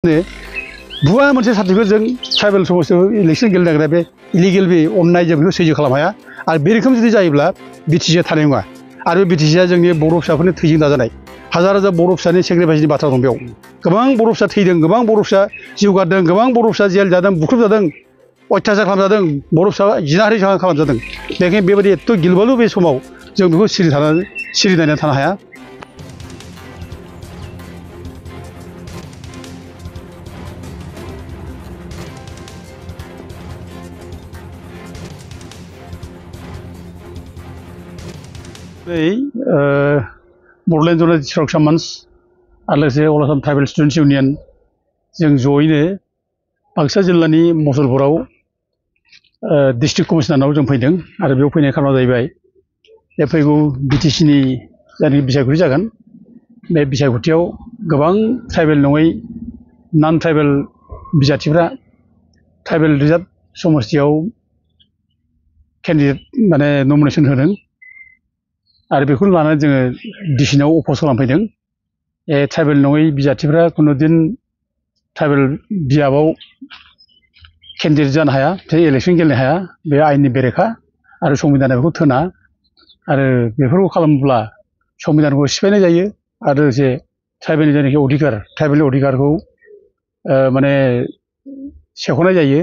भुवा मोनसे सार्टिफिकेटजों tribal समस्यायाव election गेलेनो नागिरनाय बे इलिगेल बे अननाय जों बेखौ सैज्य खालामनो हाया आरो बे रोखोम जुदि जायोब्ला बिटिसिआ थानाय नङा आरो बिटिसिआ जोंनि बर' फिसाफोरनि थैजों दाजानाय हाजार हाजार बर' फिसानि सेक्रिफाइसनि बाथ्रा दं बेयाव गोबां बर' फिसा थैदों गोबां बर' फिसा जिउ गारदों गोबां बर' फिसा जेल जादों बुख्रुबजादों अयथासार खालामजादों बर' फिसा जिनाहारि खालामजादों बेनिखायनो बेबायदि एथ' गिलुबालु बे समाव जों बेखौ सिरि नायनानै थानो हाया। बड'लेण्ड जनालिस्ट सुरक्षा मंच आरो लोगोसे अल आसाम ट्राइबेल स्टुडेन्ट्स इउनियन जों जयैनो बाक्सा जिल्लानि मसलपुराव डिस्ट्रिक्ट कमिशनारनाव जों फैदों आरो बेयाव फैनाय खारना जाहैबाय बे फैगौ बिटिसिनि जायनाखि बिसायख'थि जागोन बे बिसायख'थियाव गोबां ट्राइबेल नङै नन ट्राइबेल बिजाथिफ्रा ट्राइबेल रिजार्भ समस्तियाव केन्डिडेट माने नमिनेसन होदों आरो बेखौ लानानै जोङो डिसिनाव अप'ज खालामफैदों ट्राइबेल नङै बिजाथिफ्रा खुनुदिन ट्राइबेल बियाबाव केन्डिडेट जानो हाया इलेक्सन गेलेनो हाया बे आयेननि बेरेखा आरो संबिधाना बेखौ थोना आरो बेफोरखौ खालामोब्ला संबिधानखौ सिफायनाय जायो आरो लोगोसे ट्राइबेलनि जायनाखि अधिकार ट्राइबेलनि अधिकारखौ माने सेख'नाय जायो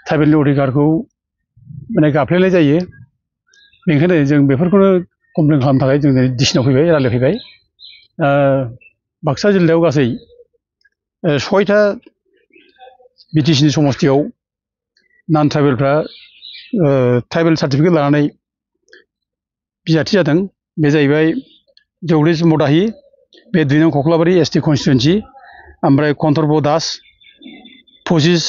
ट्राइबेलनि अधिकारखौ माने गाफ्लेनाय जायो बेनिखायनो जों बेफोरखौनो कमप्लेन खालामनो थाखाय जों डिसिनाव फैबाय रायज्लायफैबाय बाक्सा जिल्लायाव गासै 6टा बिटिसिनि समस्तियाव नन ट्राइबेलफ्रा ट्राइबेल सार्टिफिकेट लानानै बिजाथि जादों बे जाहैबाय जगदीश मदाहि बे 2 नं कक्लाबारि एसटि कन्स्टिटुवेन्सि ओमफ्राय कन्थर्ब दास पसिस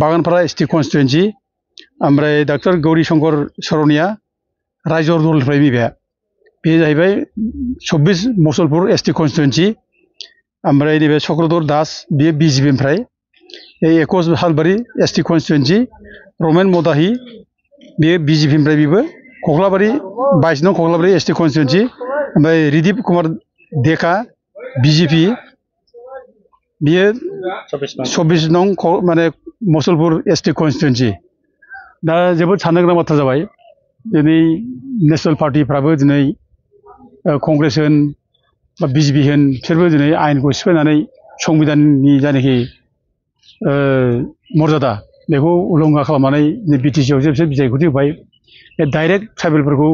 बागानपारा एसटि कन्स्टिटुवेन्सि ओमफ्राय डक्टर गौरी शंकर सरनिया रायजर दलनिफ्राय बे जाहैबाय 24 मसलपुर एसटि कन्स्टिटुवेन्सि ओमफ्राय नैबे चक्रधर दास बेयो बिजेपिनिफ्राय 21 हालबारि एसटि कन्स्टिटुवेन्सि रमेन मदाहि बेयो बिजेपिनिफ्राय बेबो कक्लाबारि 22 नं कक्लाबारि एसटि कन्स्टिटुवेन्सि ओमफ्राय रिदिप कुमार डेका बिजेपि बेयो 24 नं माने मसलपुर एसटि कन्स्टिटुवेन्सि दा जोबोद साननो गोनां बाथ्रा जाबाय दिनै नेसनेल पार्टिफ्राबो दिनै कंग्रेस होन बा बिजेपि होन बिसोरबो दिनै आयेनखौ सिफायनानै संबिधाननि जायनाखि मर्यादा बेखौ उलंघा खालामनानै बिटिसिआव जे बिसोर बिसायख'थि होबाय बे डाइरेक्ट ट्राइबेलफोरखौ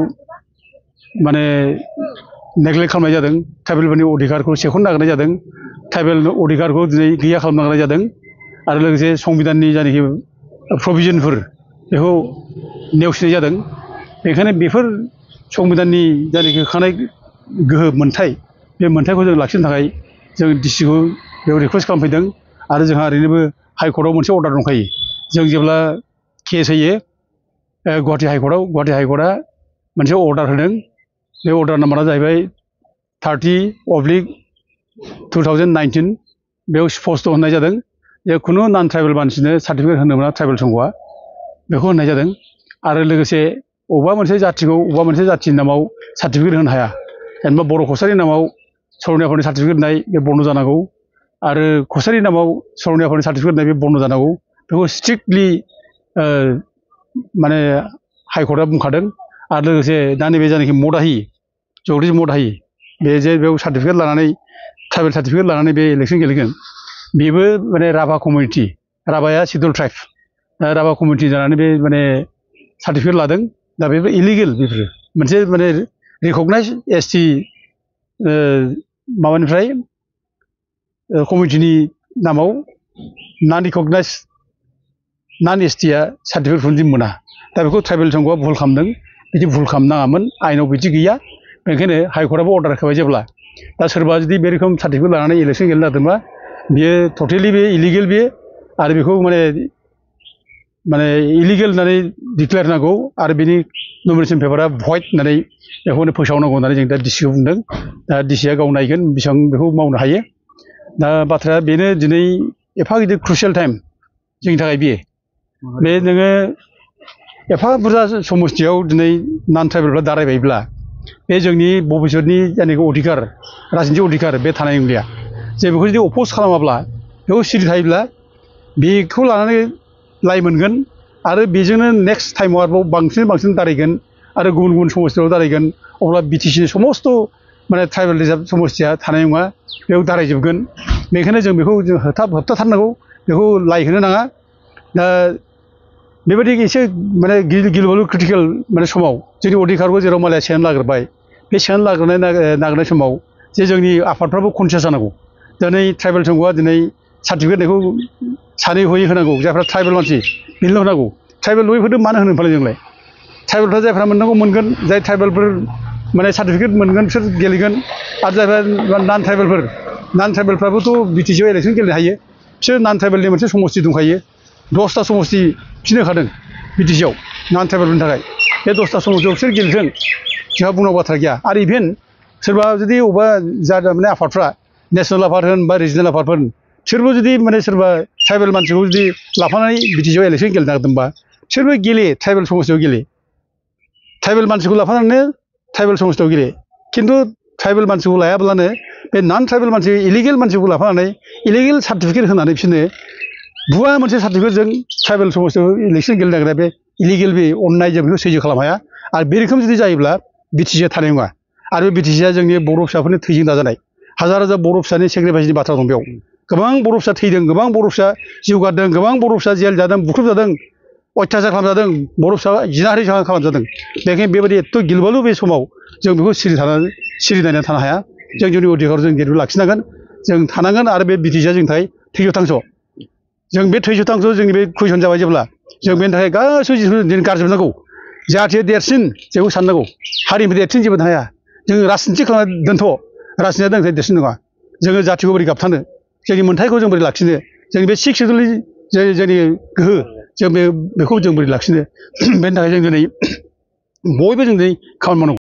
माने नेग्लेक्ट खालामनाय जादों ट्राइबेलफोरनि अधिकारखौ सेख'नो नागिरनाय जादों ट्राइबेल अधिकारखौ दिनै गैया खालामनो नागिरनाय जादों आरो लोगोसे संबिधाननि जायनाखि प्रभिजनफोर बेखौ नेवसिनाय जादों बेनिखायनो बेफोर संबिधाननि जायनाखि होखानाय गोहो मोन्थाय बे मोन्थायखौ जों लाखिनो थाखाय जों डिसिखौ बेयाव रिकुवेस्ट खालामफैदों आरो जोंहा ओरैनोबो हाइकर्टआव मोनसे अर्डार दंखायो जों जेब्ला केस होयो गुवाहाटि हाइकर्टआ मोनसे अर्डार होदों बे अर्डार नाम्बारा जाहैबाय 30/2019 बेयाव स्पस्ट होननाय जादों जे खुनु नन ट्राइबेल मानसिनो सार्टिफिकेट होनो मोना ट्राइबेल संघआ बेखौ होननाय जादों आरो लोगोसे अबेबा मोनसे जाथिनि नामाव सार्टिफिकेट होनो हाया जेनेबा बर' कसारिनि नामाव सर'नियाफोरनि सार्टिफिकेट होनाय बे बन्द जानांगौ आरो कसारिनि नामाव सर'नियाफोरनि सार्टिफिकेट होनाय बे बन्द जानांगौ बेखौ स्ट्रिक्टलि माने हाइकर्टआ बुंखादों आरो लोगोसे दा नैबे जायनाखि मदाहि जगदीश मदाहि बे जे बेयाव सार्टिफिकेट लानानै ट्राइबेल सार्टिफिकेट लानानै बे इलेक्सन गेलेगोन बेबो माने राभा कमिउनिटि राभाया सिडुल ट्राइब राभा कमिउनिटि जानानै बे माने सार्टिफिकेट लादों दा बेबो इलिगेल बेफोरो मोनसे माने रिकगनाइज एसटि माबानिफ्राय कमिउनिटिनि नामाव नन रिकगनाइज नन एसटिआ सार्टिफिकेटखौनो मोना दा बेखौ ट्राइबेल संघआ भुल खालामदों बिदि भुल खालामनाङामोन आयेनाव बिदि गैया बेनिखायनो हाइकर्टआबो अर्डार होखाबाय जेब्ला दा सोरबा जुदि बे रोखोम सार्टिफिकेट लानानै इलेक्सन गेलेनो नागिरदोंबा बियो टटेलि बे इलिगेल बे आरो बेखौ माने इलिगेल होननानै डिक्लेयार नांगौ आरो बिनि नमिनेसन पेपारा भइड होननानै बेखौनो फोसावनांगौ होननानै जों दा डिसिखौ बुंदों दा डिसिआ गाव नायगोन बेसेबां बेखौ मावनो हायो दा बाथ्राया बेनो दिनै एफा गिदिर क्रुसियेल टाइम जोंनि थाखाय बे नोङो एफा बुरजा समस्तियाव दिनै नन ट्राइबेलफ्रा दारायबायब्ला बे जोंनि भबिष्यतनि जायनाखि अधिकार राजनितिक अधिकार बे थानाय नंलिया जे बेखौ जुदि अपोज खालामाब्ला बेखौ सिरि थायोब्ला बेखौ लानानै लाइ मोनगोन आरो बेजोंनो नेक्स्ट टाइमाव आरोबाव बांसिन दारायगोन आरो गुबुन गुबुन समस्थियाव दारायगोन अब्ला बिटिसिनि समस्त माने ट्राइबेल रिजार्भ समस्थिया थानाय नङा बेयाव दारायजोबगोन बेनिखायनो जों बेखौ जों होबथाथारनांगौ बेखौ लाइ होनो नाङा दा बेबायदि एसे माने गिलु-बालु क्रिटिकेल माने समाव जोंनि अधिकारखौ जेराव मालाया सेनानै लाग्रोबाय बे सेनानै लाग्रोनाय नागिरनाय समाव जे जोंनि आफादफ्राबो कनसियास जानांगौ दिनै ट्राइबेल संघआ दिनै सार्टिफिकेट होनायखौ सानै हयै होनांगौ जायफ्रा ट्राइबेल मानसि बेनोल' होनांगौ ट्राइबेल नङैफोरनो मानो होनो फालाय जोंलाय ट्राइबेलफ्रा जायफ्रा मोननांगौ मोनगोन जाय ट्राइबेलफोर माने सार्टिफिकेट मोनगोन बिसोर गेलेगोन आरो जायफ्रा नान ट्राइबेलफ्राबोथ' बिटिसिआव इलेक्सन गेलेनो हायो बिसोर नान ट्राइबेलनि मोनसे समस्ति दंखायो 10टा समस्ति बिसोरनो होखादों बिटिसिआव नान ट्राइबेलफोरनि थाखाय बे 10टा समस्तियाव बिसोर गेलेथों जोंहा बुंनांगौ बाथ्रा गैया आरो इभेन सोरबा जुदि अबेबा माने आफादफ्रा नेसनेल आफाद होन बा रिजनेल आफादफोर बिसोरबो जुदि माने सोरबा ट्राइबेल मानसिखौ जुदि लाफानानै बिटिसिआव इलेक्सन गेलेनो नागिरदोंबा बिसोरबो गेले ट्राइबेल समस्तियाव गेले ट्राइबेल मानसिखौ लाफानानै ट्राइबेल समस्तियाव गेले खिन्थु ट्राइबेल मानसिखौ लायाब्लानो बे नान ट्राइबेल मानसि इलिगेल मानसिखौ लाफानानै इलिगेल सार्टिफिकेट होनानै बिसोरनो भुवा मोनसे सार्टिफिकेटजों ट्राइबेल समस्तियाव इलेक्सन गेलेनो नागिरनाया बे इलिगेल बे अननाय जों बेखौ सैज्य खालामनो हाया आरो बे रोखोम जुदि जायोब्ला बिटिसिआ थानाय नङा आरो बे बिटिसिआ जोंनि बर' फिसाफोरनि थैजों दाजानाय हाजार हाजार बर' फिसानि सेक्रिफाइसनि बाथ्रा दं बेयाव गोबां बर' फिसा थैदों गोबां बर' फिसा जिउ गारदों गोबां बर' फिसा जेल जादों बुख्रुबजादों अयथासार खालामजादों बर' फिसा जिनाहारि खालामजादों बेखायनो बेबायदि एथ' गिलुबालु बे समाव जों बेखौ सिरि नायनानै थानो हाया जों जोंनि अधिकारखौ जों जेरैबो लाखिनांगोन जों थानांगोन आरो बे बिटिसिआ जोंनि थाखाय थैस' जों बे थैस' जोंनि बे कुइसन जाबाय जेब्ला जों बेनि थाखाय गासैबो जिनिसखौ गारजोबनांगौ जाहाथे देरसिन जेखौ साननांगौ हारिनिफ्राय देरसिन जेबो हाया जों राजनिथि खालामना दोनथ' राजनितिआ जोंनि थाखाय देरसिन नङा जोङो जाथिखौ बोरै गाबथानो जोंनि मोन्थायखौ जों बोरै लाखिनो जोंनि बे सिक्स सेडुलनि जोंनि गोहो जों बेखौ जों बोरै लाखिनो बेनि थाखाय जों दिनै बयबो जों दिनै खामानि मावनांगौ